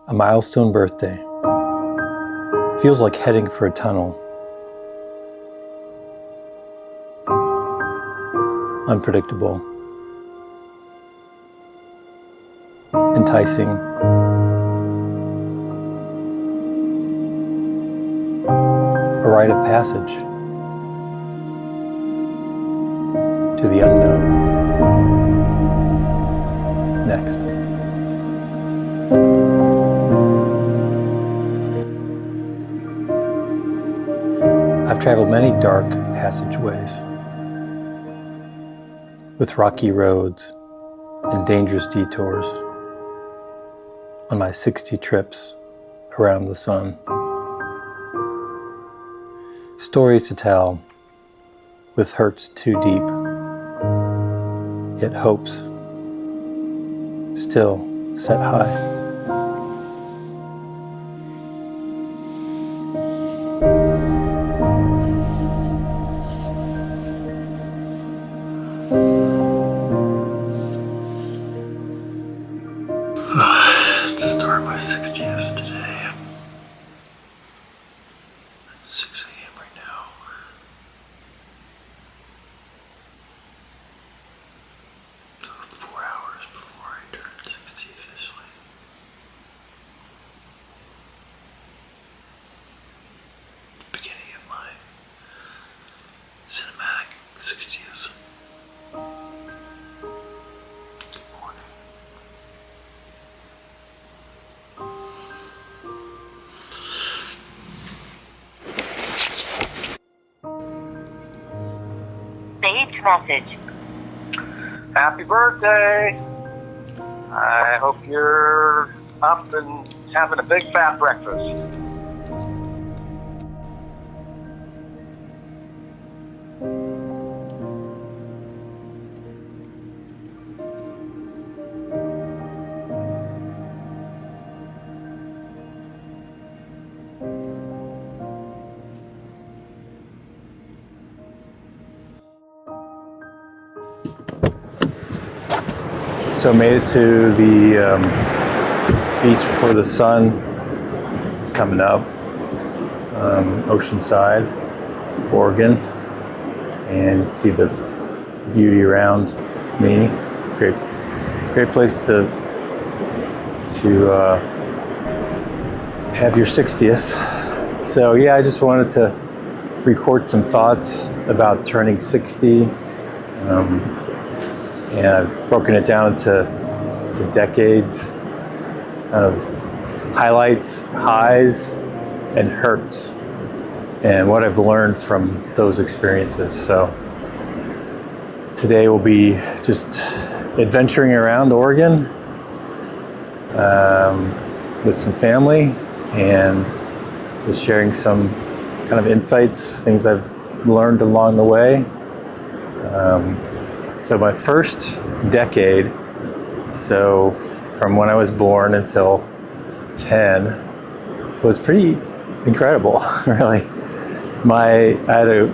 A milestone birthday. Feels like heading for a tunnel. Unpredictable. Enticing. A rite of passage to the unknown. Next. I've traveled many dark passageways with rocky roads and dangerous detours on my 60 trips around the sun. Stories to tell with hurts too deep, yet hopes still set high. To start my 60th today. It's 6 a.m. right now. So 4 hours before I turn 60 officially. Beginning of my cinematic 60th. Good morning. Saved message. Happy birthday! I hope you're up and having a big fat breakfast. So made it to the beach before the sun is coming up, Oceanside, Oregon, and you can see the beauty around me. Great place to have your 60th. So yeah, I just wanted to record some thoughts about turning 60. And I've broken it down into decades, kind of highlights, highs, and hurts, and what I've learned from those experiences. So today will be just adventuring around Oregon with some family and just sharing some kind of insights, things I've learned along the way. So my first decade, so from when I was born until 10, was pretty incredible, really. I had a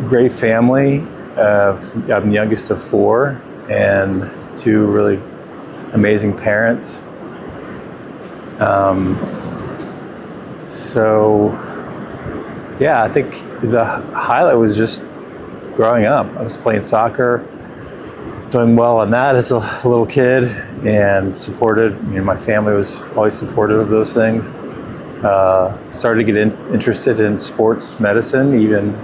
great family. I'm the youngest of 4 and 2 really amazing parents. So yeah, I think the highlight was just growing up. I was playing soccer, doing well on that as a little kid, and supported. My family was always supportive of those things. Started to get interested in sports medicine, even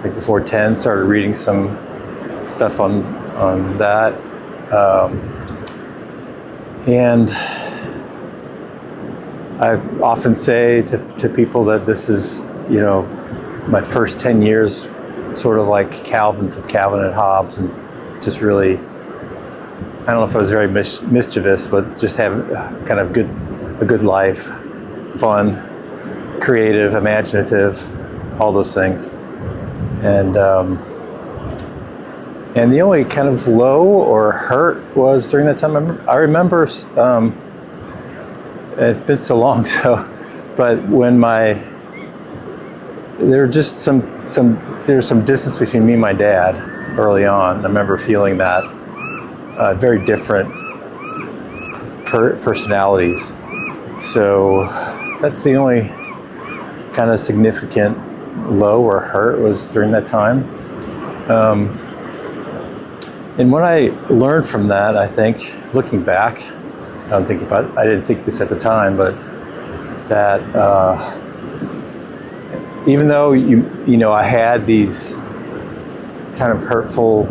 like before 10. Started reading some stuff on that, and I often say to people that this is my first 10 years, sort of like Calvin from Calvin and Hobbes, and just really, I don't know if I was very mischievous, but just having kind of a good life, fun, creative, imaginative, all those things. And the only kind of low or hurt was during that time. I remember, it's been so long, but when there was just some distance between me and my dad early on. I remember feeling that very different personalities So that's the only kind of significant low or hurt was during that time. And what I learned from that, I think, looking back, I didn't think this at the time, but that even though I had these kind of hurtful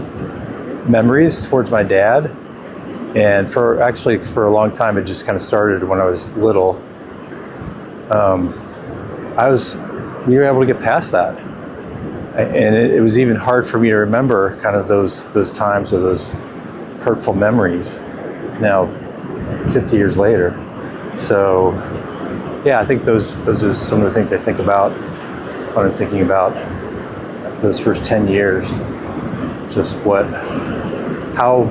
memories towards my dad, and for a long time, it just kind of started when I was little. We were able to get past that, and it was even hard for me to remember kind of those times or those hurtful memories. Now, 50 years later, so yeah, I think those are some of the things I think about when I'm thinking about those first 10 years. Just how,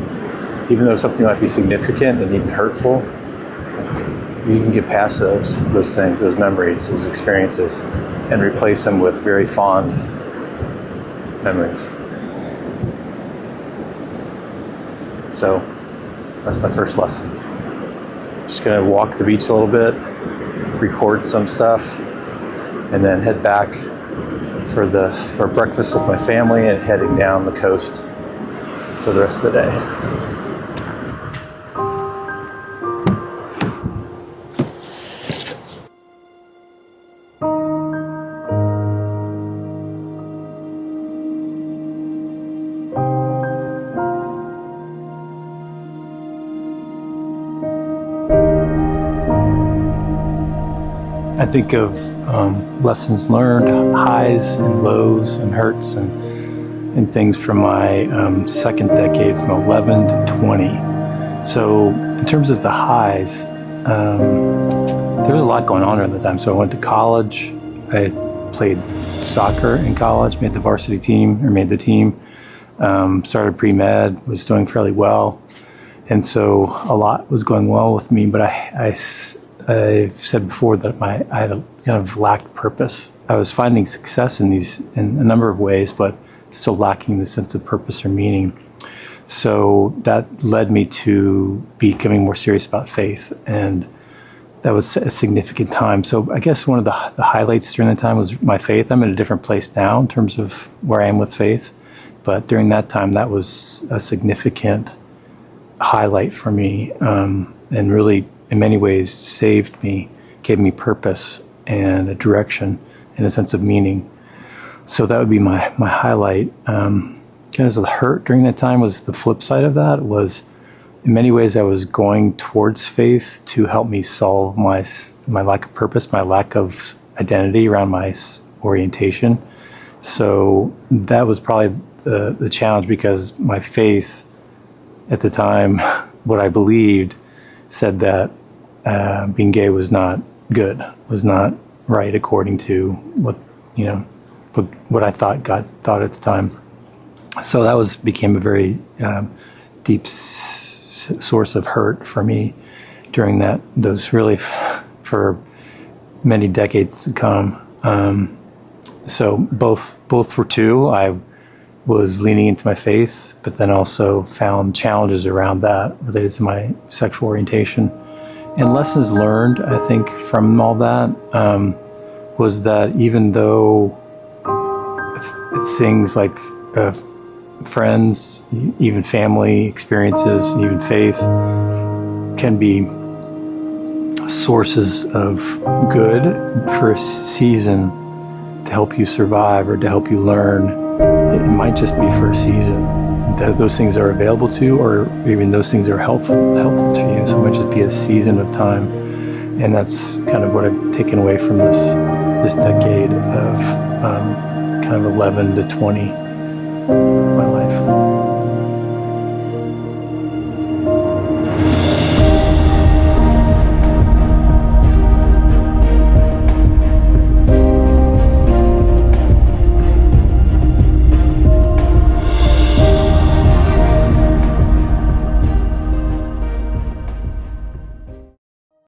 even though something might be significant and even hurtful, you can get past those things, those memories, those experiences, and replace them with very fond memories. So that's my first lesson. Just gonna walk the beach a little bit, record some stuff, and then head back for breakfast with my family and heading down the coast for the rest of the day. I think of lessons learned, highs and lows and hurts and things from my second decade, from 11 to 20. So in terms of the highs, there was a lot going on at the time. So I went to college. I played soccer in college, made the team, started pre-med, was doing fairly well. And so a lot was going well with me, but I've said before that I had a kind of lacked purpose. I was finding success in a number of ways, but still lacking the sense of purpose or meaning. So that led me to becoming more serious about faith, and that was a significant time. So I guess one of the highlights during that time was my faith. I'm in a different place now in terms of where I am with faith, but during that time, that was a significant highlight for me, and really, in many ways, saved me, gave me purpose and a direction and a sense of meaning. So that would be my highlight. Kind of the hurt during that time was the flip side of that. Was in many ways I was going towards faith to help me solve my lack of purpose, my lack of identity around my orientation. So that was probably the challenge, because my faith at the time, what I believed, said that being gay was not good, was not right according to what I thought God thought at the time. So that became a very deep source of hurt for me during those really for many decades to come. So both were true. I was leaning into my faith, but then also found challenges around that related to my sexual orientation. And lessons learned, I think, from all that was that even though things like friends, even family experiences, even faith can be sources of good for a season to help you survive or to help you learn, it might just be for a season that those things are available to you, or even those things are helpful to you. So it might just be a season of time. And that's kind of what I've taken away from this decade of kind of 11 to 20 of my life.